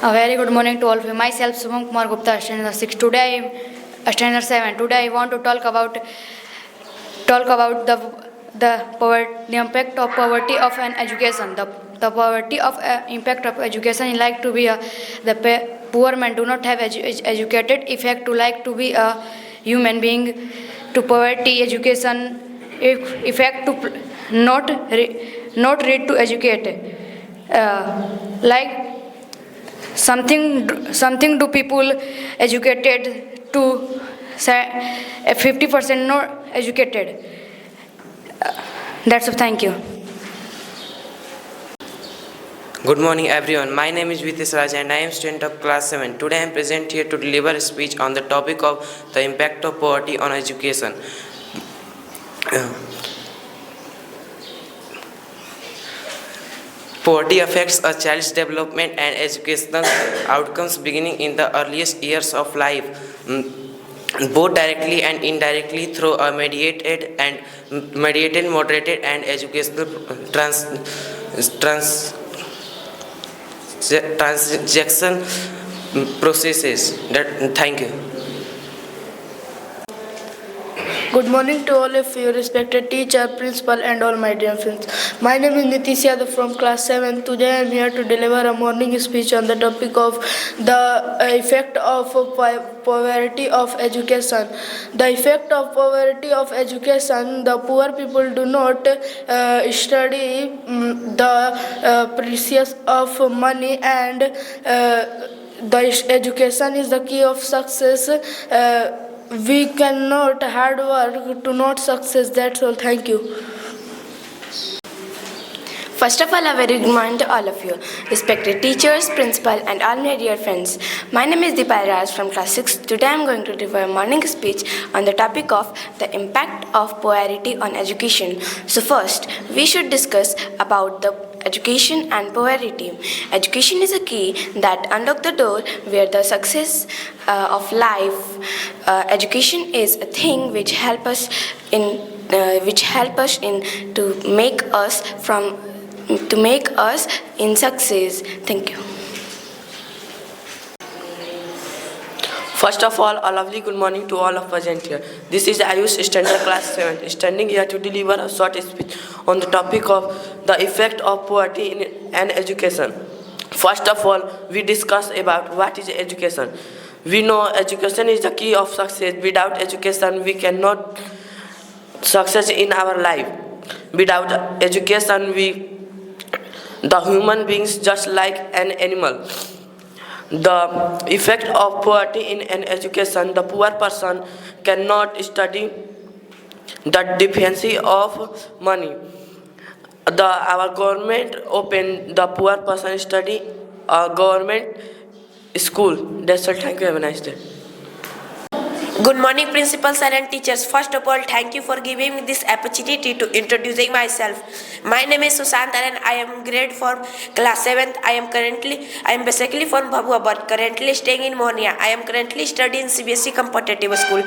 A very good morning to all of you. Myself Subham Kumar Gupta, standard 6. Today I am standard 7. Today I want to talk about the impact of poverty of an education. The poverty of impact of education is like to be poor man do not have educated effect to like to be a human being to poverty education effect to not read to educate like something do people educated to 50% not educated. That's all. Thank you. Good morning everyone. My name is Vitesh Raj and I am student of class 7. Today I am present here to deliver a speech on the topic of the impact of poverty on education. Poverty affects a child's development and educational outcomes beginning in the earliest years of life, both directly and indirectly through a mediated, moderated, and educational transaction processes. Thank you. Good morning to all of you, respected teacher, principal, and all my dear friends. My name is Nitish Yadav from class 7. Today I am here to deliver a morning speech on the topic of the effect of poverty of education. The effect of poverty of education, the poor people do not study the precious of money, and the education is the key of success. We cannot hard work to not success. That's all. Thank you. First of all, a very good morning to all of you, respected teachers, principal, and all my dear friends. My name is Deepa Raj from class 6. Today I am going to deliver a morning speech on the topic of the impact of poverty on education. So first, we should discuss about the education and poverty. Education is a key that unlocks the door where the success of life. Education is a thing which help us in to make us in success. Thank you. First of all, a lovely good morning to all of present here. This is Ayush, standard class 7, standing here to deliver a short speech on the topic of the effect of poverty in education. First of all, we discuss about what is education. We know education is the key of success. Without education, we cannot success in our life. Without education, the human beings just like an animal. The effect of poverty in an education, the poor person cannot study the deficiency of money. Our government open the poor person study a government school. That's all. Thank you. Have a nice day. Good morning, principals and teachers. First of all, thank you for giving me this opportunity to introducing myself. My name is Sushant and I am grade for class 7th. I am basically from Bhabua but currently staying in Monia. I am currently studying CBSE competitive school.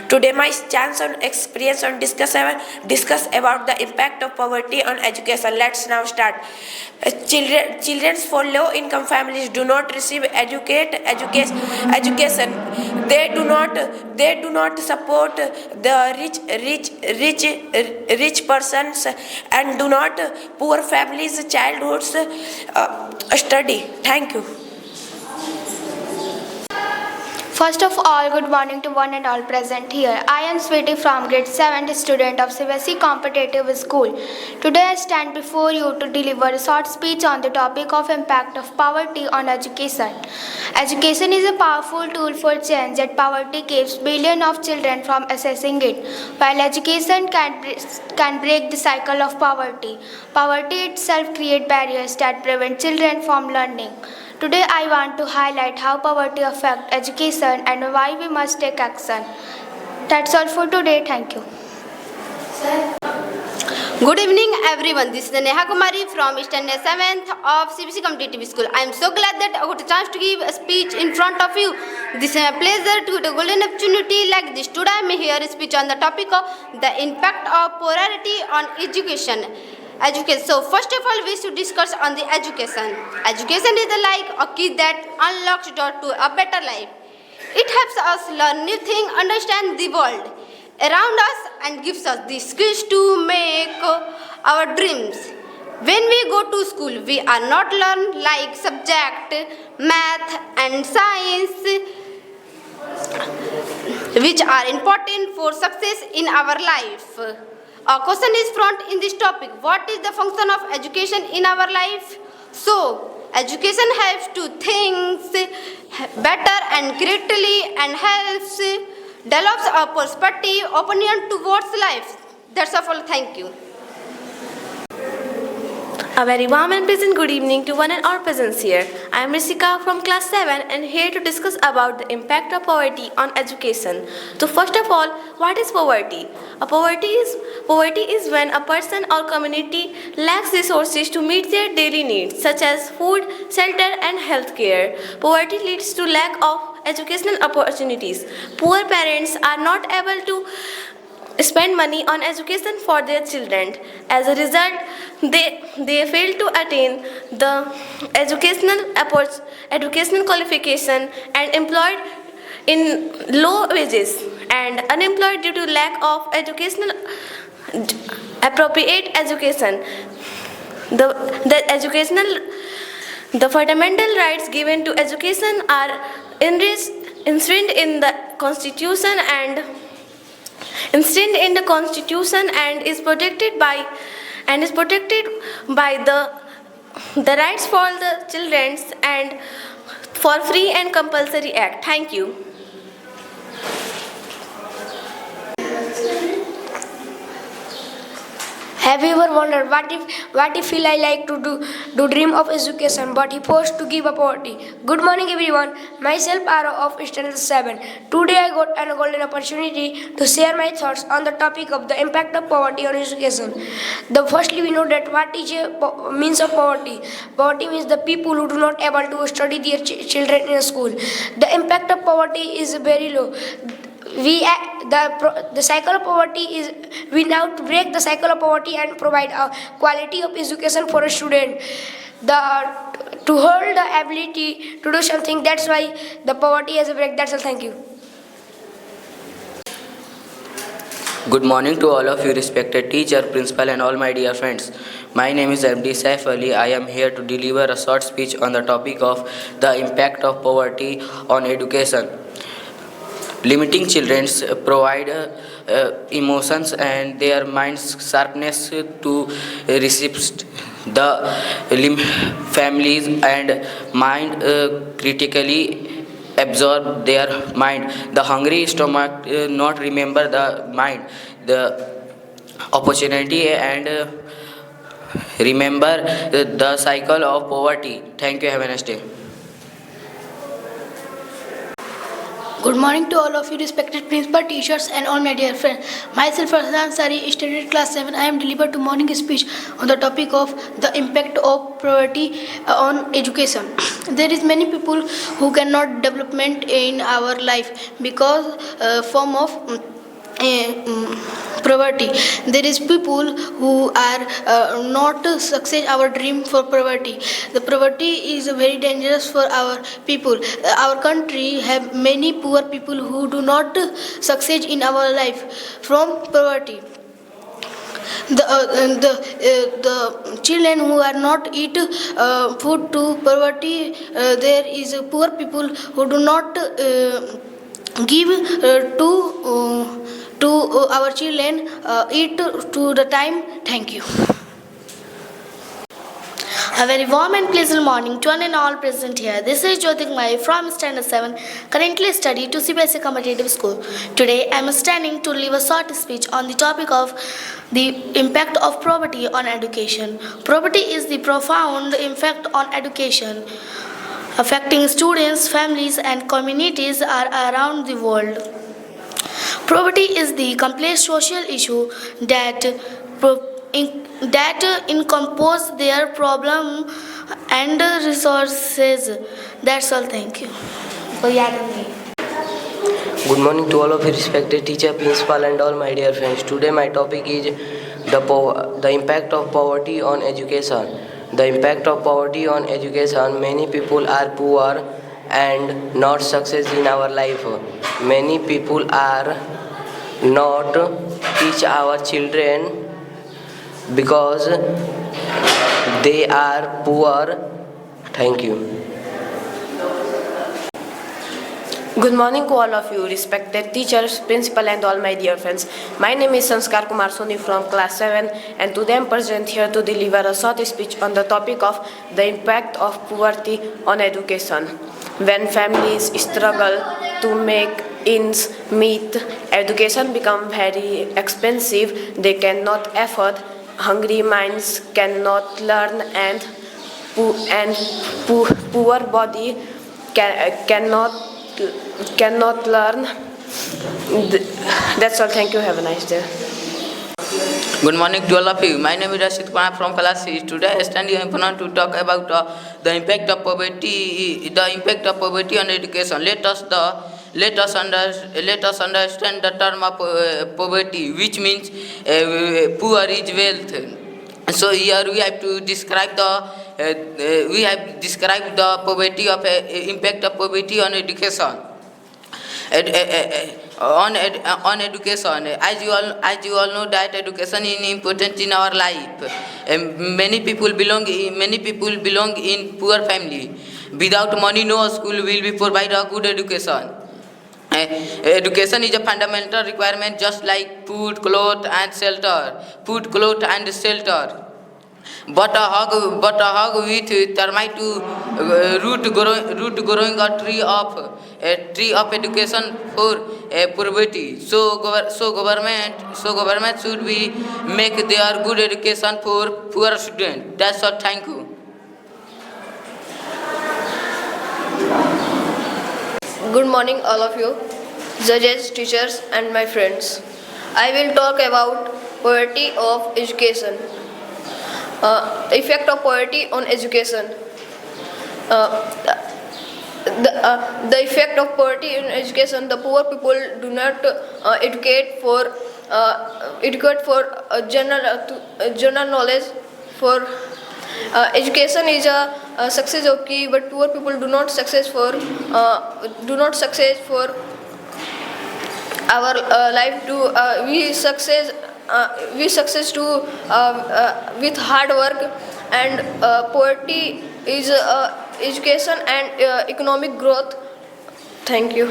Today my chance on experience on discuss about the impact of poverty on education. Let's now start. Children for low income families do not receive education. They do not support the rich persons and do not poor families childhoods study. Thank you. First of all, good morning to one and all present here. I am Sweetie from grade 7, student of CBSE Competitive School. Today I stand before you to deliver a short speech on the topic of impact of poverty on education. Education is a powerful tool for change, yet poverty keeps billions of children from accessing it. While education can break the cycle of poverty, poverty itself creates barriers that prevent children from learning. Today I want to highlight how poverty affects education and why we must take action. That's all for today. Thank you. Good evening everyone. This is Neha Kumari from standard 7th of CBSE Competitive School. I am so glad that I got a chance to give a speech in front of you. This is a pleasure to get a golden opportunity like this. Today I am here to speak on the topic of the impact of poverty on education. education. So first of all, we should discuss on the education. Education is like a key that unlocks door to a better life. It helps us learn new things, understand the world around us, and gives us the skills to make our dreams. When we go to school, we are not learn like subject, math and science, which are important for success in our life. A question is front in this topic. What is the function of education in our life? So, education helps to think better and critically and helps develops a perspective, opinion towards life. That's all. Thank you. A very warm and pleasant good evening to one and all presents here. I am Risika from class 7 and here to discuss about the impact of poverty on education. So first of all, what is poverty? Poverty is when a person or community lacks resources to meet their daily needs such as food, shelter and health care. Poverty leads to lack of educational opportunities. Poor parents are not able to spend money on education for their children. As a result, they fail to attain the educational qualification and employed in low wages and unemployed due to lack of educational appropriate education. The fundamental rights given to education are enshrined in the Constitution and is protected by the rights for the children and for free and compulsory act. Thank you. Have you ever wondered what if Eli like to do dream of education but he forced to give up poverty? Good morning everyone. Myself Aro of Standard 7. Today I got a golden opportunity to share my thoughts on the topic of the impact of poverty on education. Firstly we know that what is means of poverty. Poverty means the people who do not able to study their children in a school. The impact of poverty is very low. The cycle of poverty is we now to break the cycle of poverty and provide a quality of education for a student. To hold the ability to do something, that's why the poverty has a break. That's all. Thank you. Good morning to all of you respected teacher, principal and all my dear friends. My name is MD Saif Ali. I am here to deliver a short speech on the topic of the impact of poverty on education. Limiting children provide emotions and their minds sharpness to resist the families and mind critically absorb their mind. The hungry stomach not remember the mind, the opportunity and remember the cycle of poverty. Thank you. Have a nice day. Good morning to all of you respected principal, teachers and all my dear friends. Myself Farhan Ansari, studied class 7. I am delivered to morning speech on the topic of the impact of poverty on education. There is many people who cannot development in our life because form of poverty. There is people who are not success our dream for poverty. The poverty is very dangerous for our people. Our country have many poor people who do not succeed in our life from poverty. The children who are not eat food to poverty. There is poor people who do not give to our children eat to the time. Thank you. A very warm and pleasant morning to one and all present here. This is Jyotik Mai from Standard 7, currently study to CBSE Competitive School. Today I am standing to leave a short speech on the topic of the impact of poverty on education. Poverty is the profound impact on education, affecting students, families and communities around the world. Poverty is the complex social issue that encompasses their problem and resources. That's all. Thank you. Good morning to all of you respected teacher, principal and all my dear friends. Today my topic is the impact of poverty on education. The impact of poverty on education. Many people are poor and not success in our life. Many people are not teach our children because they are poor. Thank you. Good morning to all of you, respected teachers, principal and all my dear friends. My name is Sanskar Kumar Soni from class 7 and today I am present here to deliver a short speech on the topic of the impact of poverty on education. When families struggle to make ends meet, education becomes very expensive, they cannot afford, hungry minds cannot learn and poor body cannot learn. That's all. Thank you. Have a nice day. Good morning to all of you. My name is Rashid Kumar from class 6. Today I stand here in front to talk about the impact of poverty on education. Let us understand the term of poverty, which means poor is wealth. So here we have to describe the poverty of impact of poverty on education. On education, as you all know that education is important in our life. Many people belong in poor family. Without money, no school will be provide a good education. Education is a fundamental requirement, just like food, clothes, and shelter. But a hog with termite to root growing a tree of education for poverty. So government should be make their good education for poor students. That's all. Thank you. Good morning, all of you, judges, teachers, and my friends. I will talk about poverty of education. Effect of poverty on education. The effect of poverty in education. The poor people do not educate for general knowledge. For education is a success of key, but poor people do not success for our life. We success to with hard work, and poverty is education and economic growth. Thank you.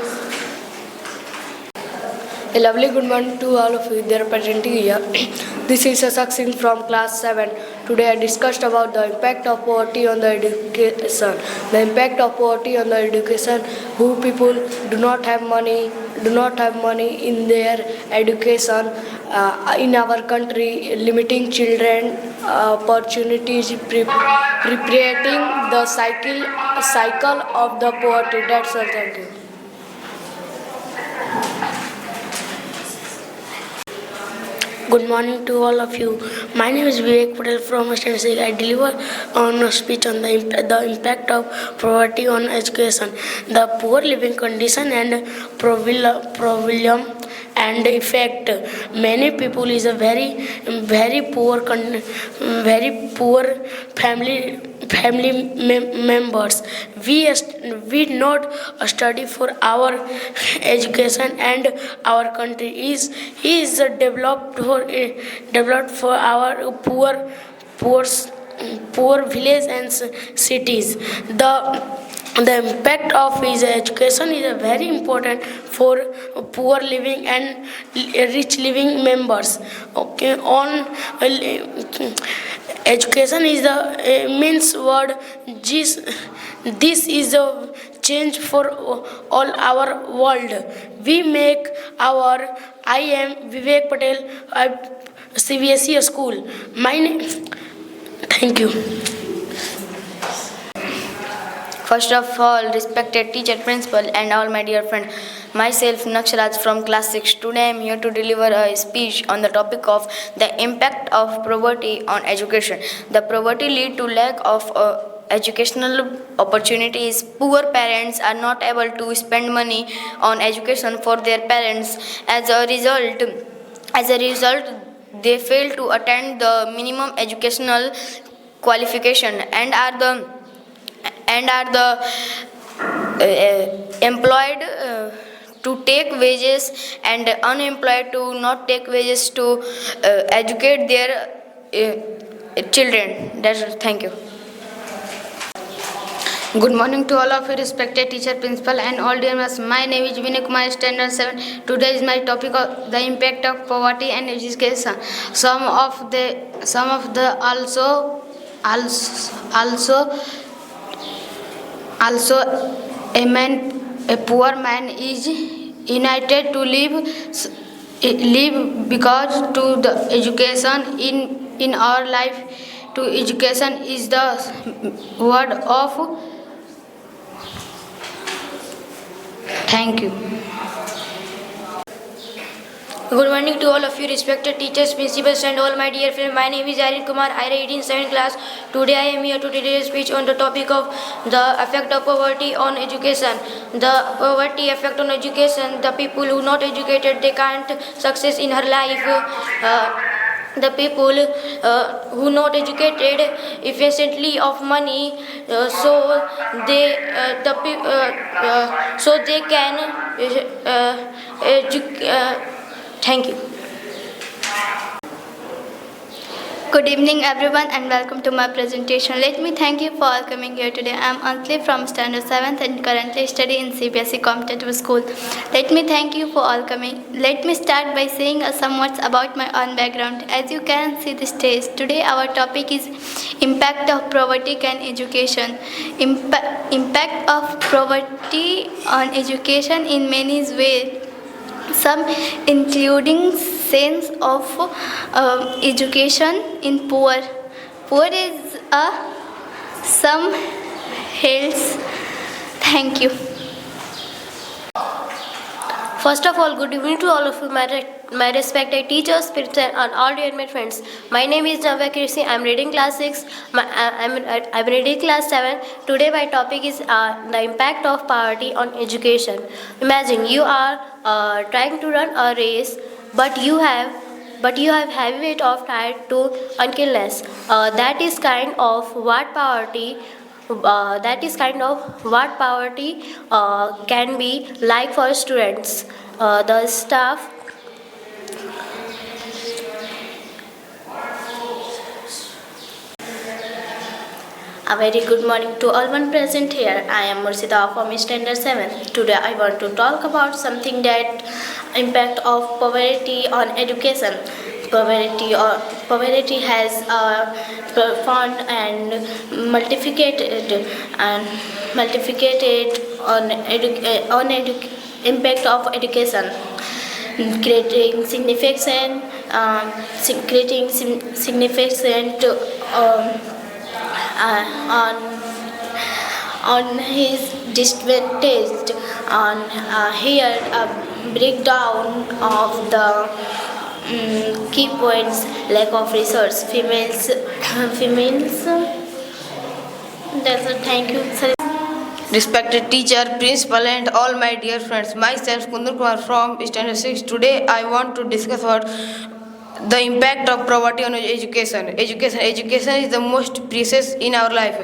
A lovely good morning to all of you. They are presenting here. This is Ashok Singh from class 7. Today I discussed about the impact of poverty on the education. The impact of poverty on the education. Who people do not have money in their education in our country, limiting children opportunities, preparing the cycle of the poverty. That's all. Thank you. Good morning to all of you. My name is Vivek Patel from Standard. I deliver on a speech on the impact of poverty on education, the poor living condition and problem and effect. Many people is a very poor family members. We not study for our education, and our country is developed for our poor village and cities. The impact of his education is very important for poor living and rich living members. Okay, on education is the means word. This is a change for all our world. We make our. I am Vivek Patel, CBSE school. My name. Thank you. First of all, respected teacher, principal, and all my dear friends, myself Naksharaj from class 6. Today I am here to deliver a speech on the topic of the impact of poverty on education. The poverty lead to lack of educational opportunities. Poor parents are not able to spend money on education for their parents. As a result, they fail to attend the minimum educational qualification and are the employed to take wages and unemployed to not take wages to educate their children. That's all. Thank you. Good morning to all of you, respected teacher, principal, and all dear members. My name is Vinay Kumar, Standard 7. Today is my topic of the impact of poverty and education. Some of the also a poor man is united to live because to the education in our life. To education is the word of. Thank you. Good morning to all of you, respected teachers, principals, and all my dear friends. My name is Aryan Kumar. I read in 7th class. Today I am here to deliver a speech on the topic of the effect of poverty on education. The poverty effect on education. The people who not educated, they can't success in her life. The people who not educated efficiently of money, so they can thank you. Good evening everyone and welcome to my presentation. Let me thank you for all coming here today. I am Anjali from Standard 7th and currently study in CBSE competitive school. Let me thank you for all coming. Let me start by saying some words about my own background. As you can see the stage, today our topic is impact of poverty on education. Impact of poverty on education in many ways. Some including sense of education in poor. Poor is some else. Thank you. First of all, good evening to all of you, my respected teachers, parents, and all dear my friends. My name is Navya Kirsi. I'm reading class 6. I'm reading class 7. Today my topic is the impact of poverty on education. Imagine you are trying to run a race, but you have heavy weight of tired to unkillness. That is kind of what poverty can be like for students. The staff. A very good morning to all one present here. I am Mursida from Standard 7. Today I want to talk about something that impact of poverty on education. Poverty has profound and multiplicated impact of education, creating significant on his disadvantage. On here a breakdown of the key points: lack of research, females. That's it. Thank you. Sorry. Respected teacher, principal, and all my dear friends, myself Kundur Kumar from Standard 6. Today I want to discuss about the impact of poverty on education. Education is the most precious in our life.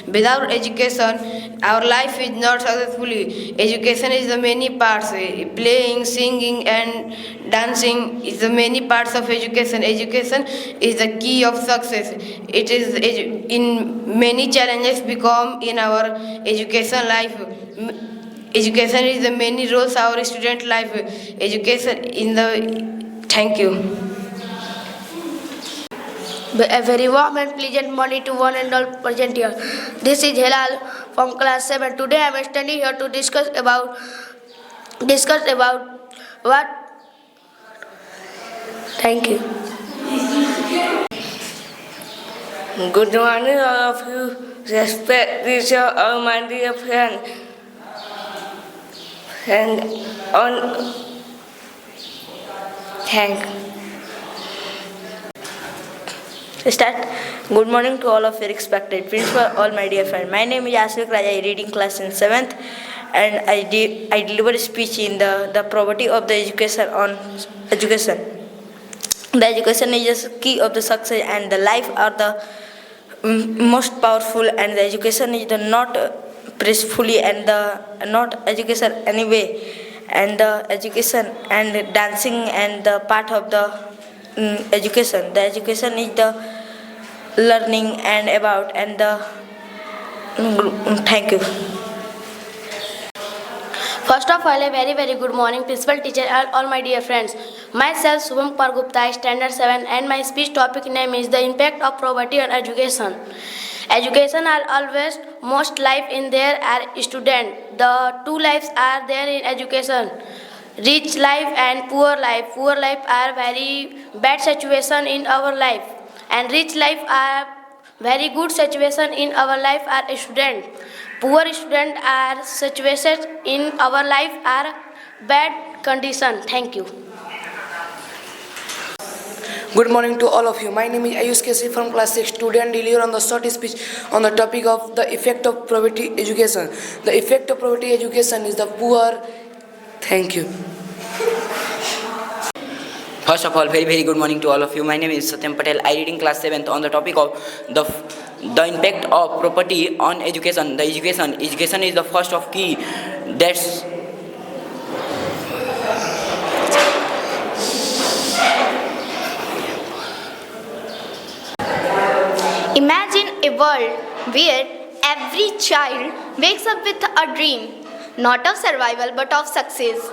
Without education, our life is not successfully. Education is the many parts. Playing, singing, and dancing is the many parts of education. Education is the key of success. It is in many challenges become in our education life. Education is the many roles our student life. Education in the. Thank you. A very warm and pleasant morning to one and all present here. This is Helal from class 7. Today I am standing here to discuss about what. Thank you. Good morning, all of you. Respect teacher, all my dear friend. And on. Thank you. Start. Good morning to all of your respected principal, all my dear friends. My name is Aswik Raj. I reading class in 7th, and I deliver a speech in the poverty of the education on education. The education is the key of the success, and the life are the most powerful, and the education is the not peacefully and the not education anyway, and the education and dancing and the part of the education. The education is the learning and about and the thank you. First of all, a very good morning, principal, teacher, and all my dear friends. Myself, Shubham Kumar Gupta, Standard 7, and my speech topic name is the impact of poverty on education. Education are always most life in there are student. The two lives are there in education. Rich life and poor life. Poor life are very bad situation in our life, and rich life are very good situation in our life are a student. Poor student are situated in our life are bad condition. Thank you. Good morning to all of you. My name is Ayush Kesi from class 6. Today I deliver on the short speech on the topic of the effect of poverty education. The effect of poverty education is the poor. Thank you. First of all, very good morning to all of you. My name is Satyam Patel. I read in class 7th on the topic of the impact of property on education. The education is the first of key. That's Imagine a world where every child wakes up with a dream, not of survival but of success.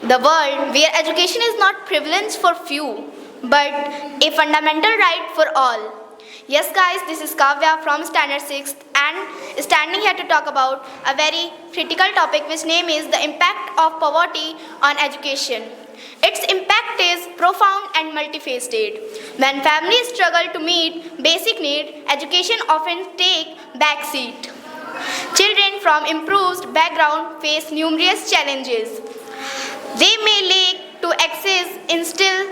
The world where education is not privilege for few, but a fundamental right for all. Yes guys, this is Kavya from Standard 6 and standing here to talk about a very critical topic which name is the impact of poverty on education. Its impact is profound and multifaceted. When families struggle to meet basic needs, education often takes backseat. Children from improved background face numerous challenges. They may lack to access instill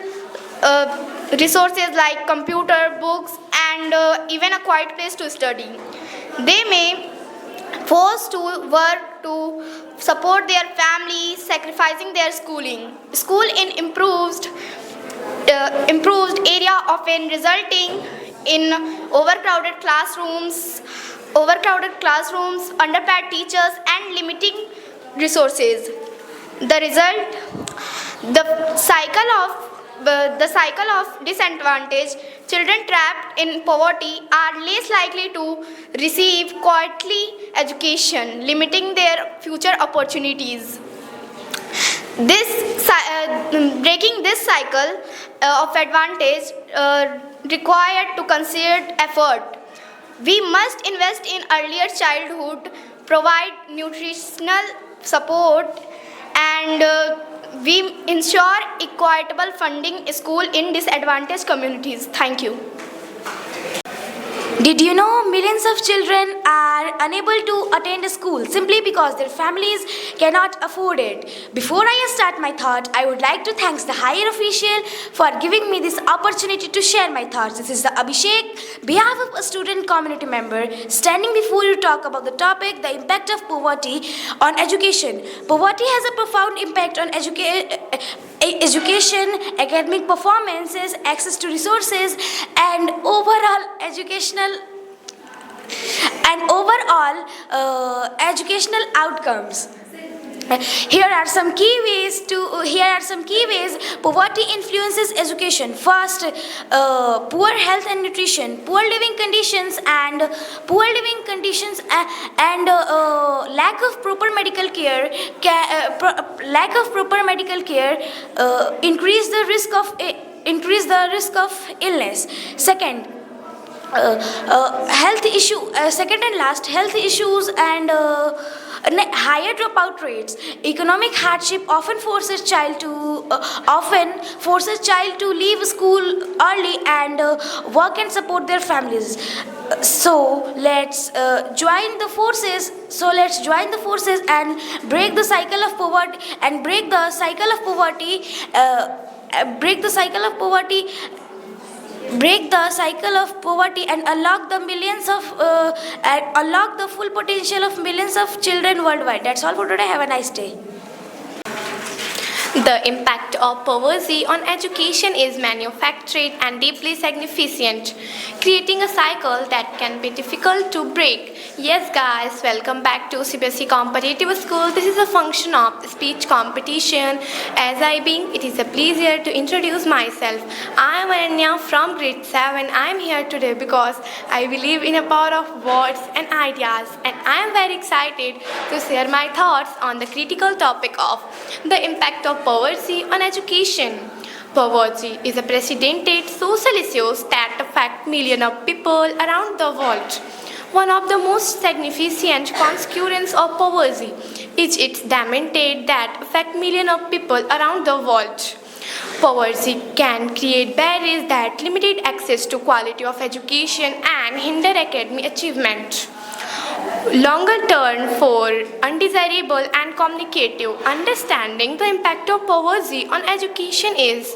resources like computer, books, and even a quiet place to study. They may forced to work to support their family, sacrificing their schooling. School in improved area often resulting in overcrowded classrooms, underpaid teachers, and limiting resources. The result, the cycle of disadvantage. Children trapped in poverty are less likely to receive quality education, limiting their future opportunities. Breaking this cycle of advantage required to considered effort. We must invest in earlier childhood, provide nutritional support, and we ensure equitable funding school in disadvantaged communities. Thank you. Did you know millions of children are unable to attend school simply because their families cannot afford it? Before I start my thought, I would like to thank the higher official for giving me this opportunity to share my thoughts. This is the Abhishek, behalf of a student community member, standing before you to talk about the topic, the impact of poverty on education. Poverty has a profound impact on education, academic performances, access to resources, and overall educational outcomes. Here are some key ways poverty influences education. First, poor health and nutrition, poor living conditions and lack of proper medical care increase the risk of illness. Second, second and last, health issues and higher dropout rates. Economic hardship often forces child to leave school early and work and support their families. So let's join the forces and break the cycle of poverty and unlock the full potential of millions of children worldwide. That's all for today. Have a nice day. The impact of poverty on education is manufactured and deeply significant, creating a cycle that can be difficult to break. Yes, guys, welcome back to CBSE Competitive School. This is a function of speech competition. As I being, it is a pleasure to introduce myself. I am Ananya from grade 7. I am here today because I believe in the power of words and ideas, and I am very excited to share my thoughts on the critical topic of the impact of poverty on education. Poverty is a precedented social issue that affect millions of people around the world. One of the most significant consequences of poverty is its dimension that affect millions of people around the world. Poverty can create barriers that limit access to quality of education and hinder academic achievement. Longer term for undesirable and communicative understanding the impact of poverty on education is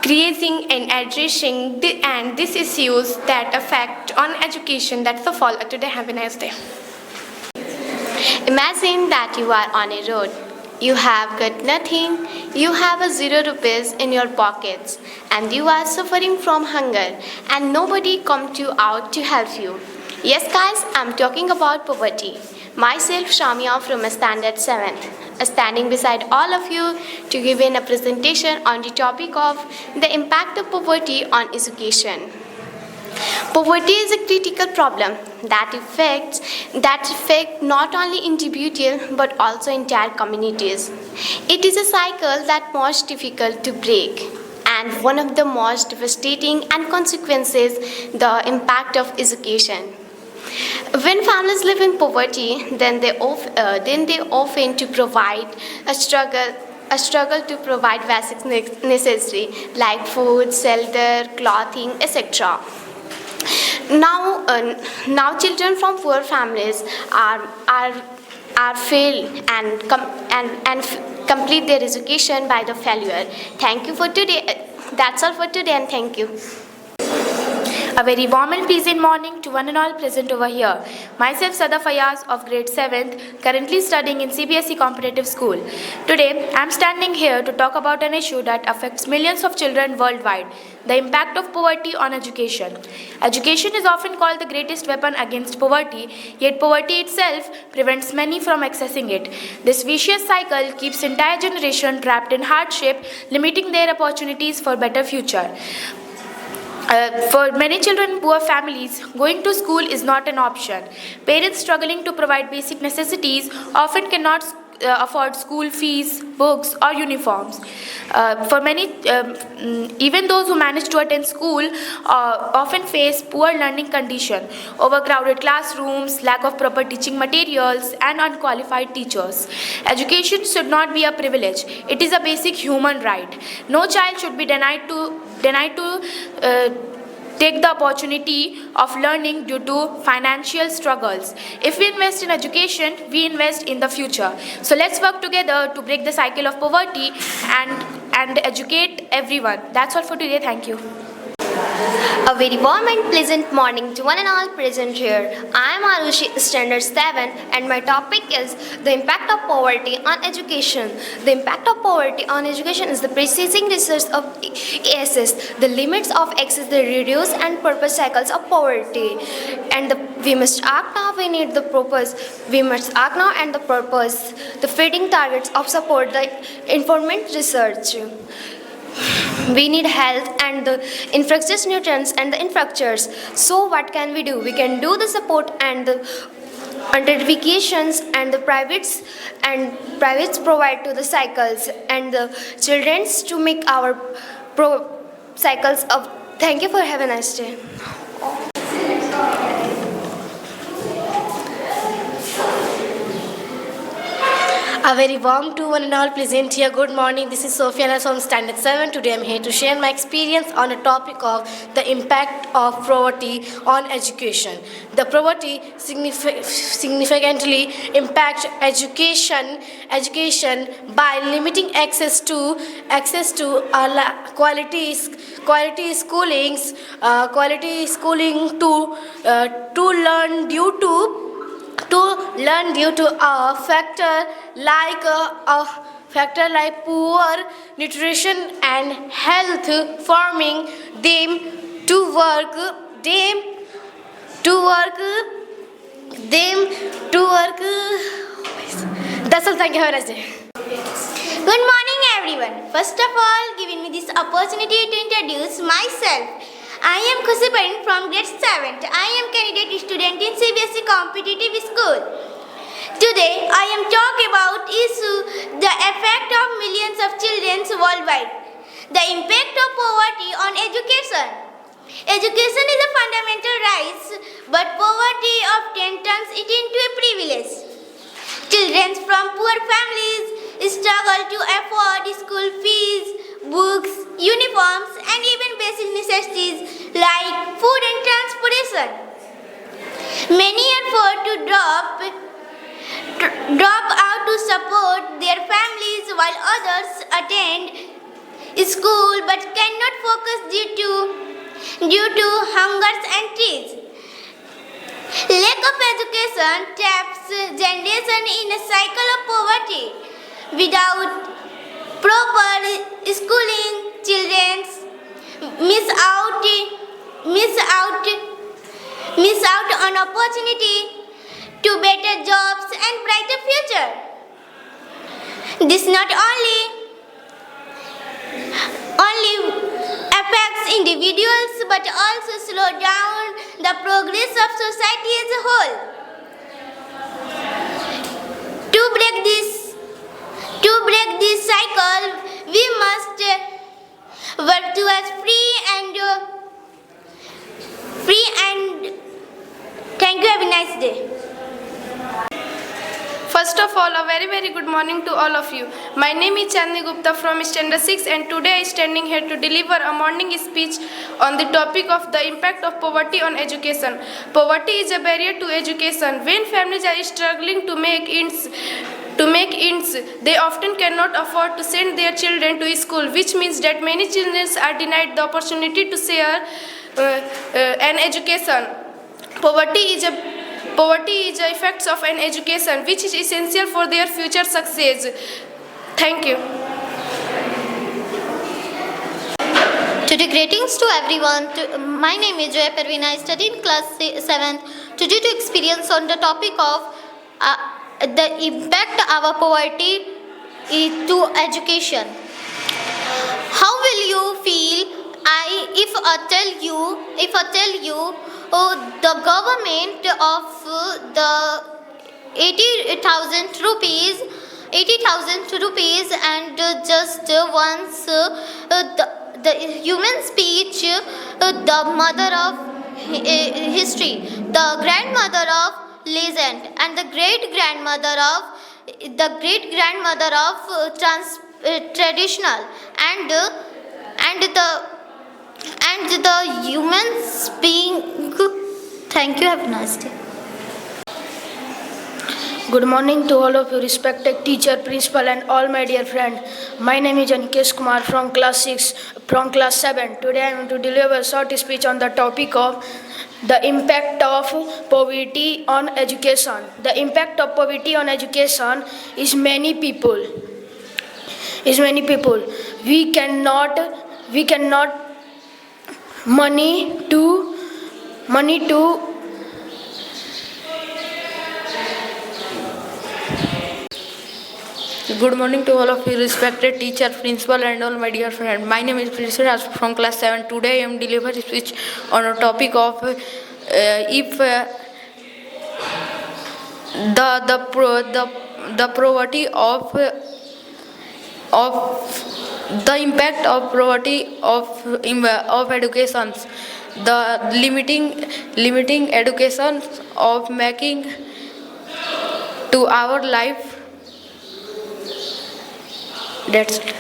creating and addressing these issues that affect on education. That's the fall today. Have a nice day. Imagine that you are on a road. You have got nothing. You have a 0 rupees in your pockets and you are suffering from hunger and nobody comes to out to help you. Yes, guys, I'm talking about poverty. Myself, Shamia from Standard 7th, standing beside all of you to give in a presentation on the topic of the impact of poverty on education. Poverty is a critical problem that affects not only individuals but also entire communities. It is a cycle that most difficult to break, and one of the most devastating and consequences the impact of education. When families live in poverty, then they often to provide a struggle to provide basic necessity like food, shelter, clothing, etc. Now children from poor families are fail and complete their education by the failure. Thank you for today. That's all for today, and thank you. A very warm and pleasant morning to one and all present over here. Myself Sada Fayaz of grade 7th, currently studying in CBSE Competitive School. Today, I am standing here to talk about an issue that affects millions of children worldwide, the impact of poverty on education. Education is often called the greatest weapon against poverty, yet poverty itself prevents many from accessing it. This vicious cycle keeps entire generation trapped in hardship, limiting their opportunities for better future. For many children in poor families, going to school is not an option. Parents struggling to provide basic necessities often cannot afford school fees, books, or uniforms. For many, even those who manage to attend school often face poor learning conditions, overcrowded classrooms, lack of proper teaching materials, and unqualified teachers. Education should not be a privilege. It is a basic human right. No child should be denied to take the opportunity of learning due to financial struggles. If we invest in education, we invest in the future. So let's work together to break the cycle of poverty and educate everyone. That's all for today. Thank you. A very warm and pleasant morning to one and all present here. I am Arushi, Standard 7, and my topic is the impact of poverty on education. The impact of poverty on education is the preceding research of ASS. The limits of access, the reduce and purpose cycles of poverty. And we must act now, we need the purpose. We must act now and the purpose. The feeding targets of support, the informant research. We need health and the infrastructure nutrients and the infrastructures. So what can we do? We can do the support and the undertations and the privates provide to the cycles and the children's to make our cycles of. Thank you for having a nice day. A very warm to one and all present here. Good morning. This is Sophia from Standard 7. Today I am here to share my experience on the topic of the impact of poverty on education. The poverty significantly impacts education by limiting access to quality schooling to learn due to to learn due to a factor like poor nutrition and health, forming them to work That's all. Thank you. Have a nice day. Good morning, everyone. First of all, giving me this opportunity to introduce myself. I am Khushi Parin from grade 7th. I am candidate student in CBSE competitive school. Today, I am talking about the effect of millions of children worldwide. The impact of poverty on education. Education is a fundamental right, but poverty often turns it into a privilege. Children from poor families struggle to afford school fees, books, uniforms, and even basic necessities like food and transportation. Many afford to drop out to support their families, while others attend school but cannot focus due to hunger and thirst. Lack of education traps generation in a cycle of poverty. Without proper schooling, children miss out on opportunity to better jobs and brighter future. This not only affects individuals but also slow down the progress of society as a whole. To break this cycle, we must work towards free and thank you. Have a nice day. First of all, a very good morning to all of you. My name is Chandni Gupta from Standard 6, and today I am standing here to deliver a morning speech on the topic of the impact of poverty on education. Poverty is a barrier to education. When families are struggling to make ends, they often cannot afford to send their children to school, which means that many children are denied the opportunity to share an education. Poverty is the effects of an education which is essential for their future success. Thank you. Today, greetings to everyone. My name is Joy Pervina. I study in class 7th. Today, to experience on the topic of the impact of poverty to education. How will you feel if I tell you the government of the 80,000 rupees and just once the human speech, the mother of history, the grandmother of legend, and the great grandmother of traditional, and the humans being. Thank you. Have a nice day. Good morning to all of you, respected teacher, principal, and all my dear friends. My name is Anikesh Kumar from class 7. Today I am going to deliver a short speech on the topic of the impact of poverty on education. The impact of poverty on education is many people. We cannot money to. Good morning to all of you, respected teacher, principal, and all my dear friends. My name is Prithviraj from class 7. Today I am delivering a speech on a topic of the poverty of the impact of poverty of education, the limiting education of making to our life. That's it.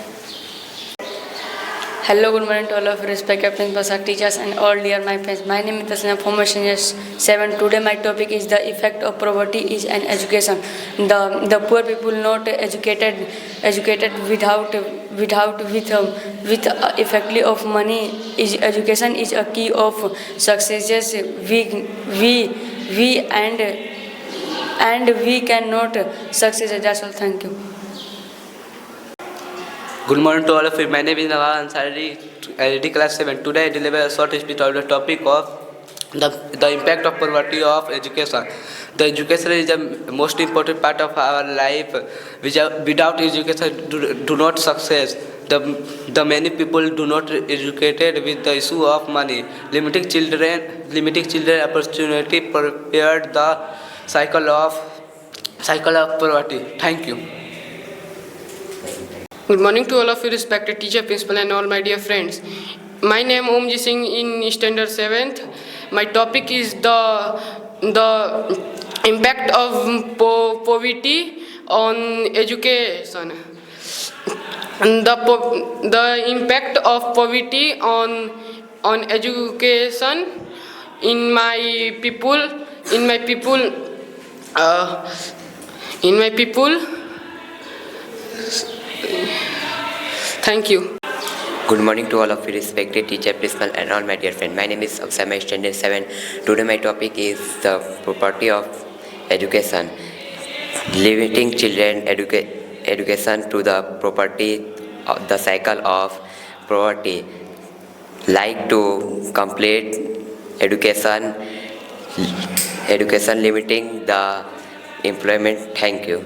Hello, good morning to all of you, respected principals, teachers, and all dear my friends. My name is Tasneem from Standard 7. Today my topic is the effect of poverty is an education. The poor people not educated with effectively of money. Education is a key of success. We and and we cannot succeed. That's all. Thank you. Good morning to all of you. My name is Nawaz Ansari, IIT class 7. Today I deliver a short speech on the topic of the impact of poverty of education. The education is the most important part of our life. Without education, do not success. The many people do not educated with the issue of money. Limiting children opportunity prepared the cycle of poverty. Thank you. Good morning to all of you, respected teacher, principal, and all my dear friends. My name is Omji Singh in standard 7th. My topic is the impact of poverty on education. The impact of poverty on education in my people. Thank you. Good morning to all of you, respected teacher, principal, and all my dear friends. My name is Akshay, my standard 7. Today my topic is the property of education. Limiting children education to the property of the cycle of poverty. Like to complete education limiting the employment. Thank you.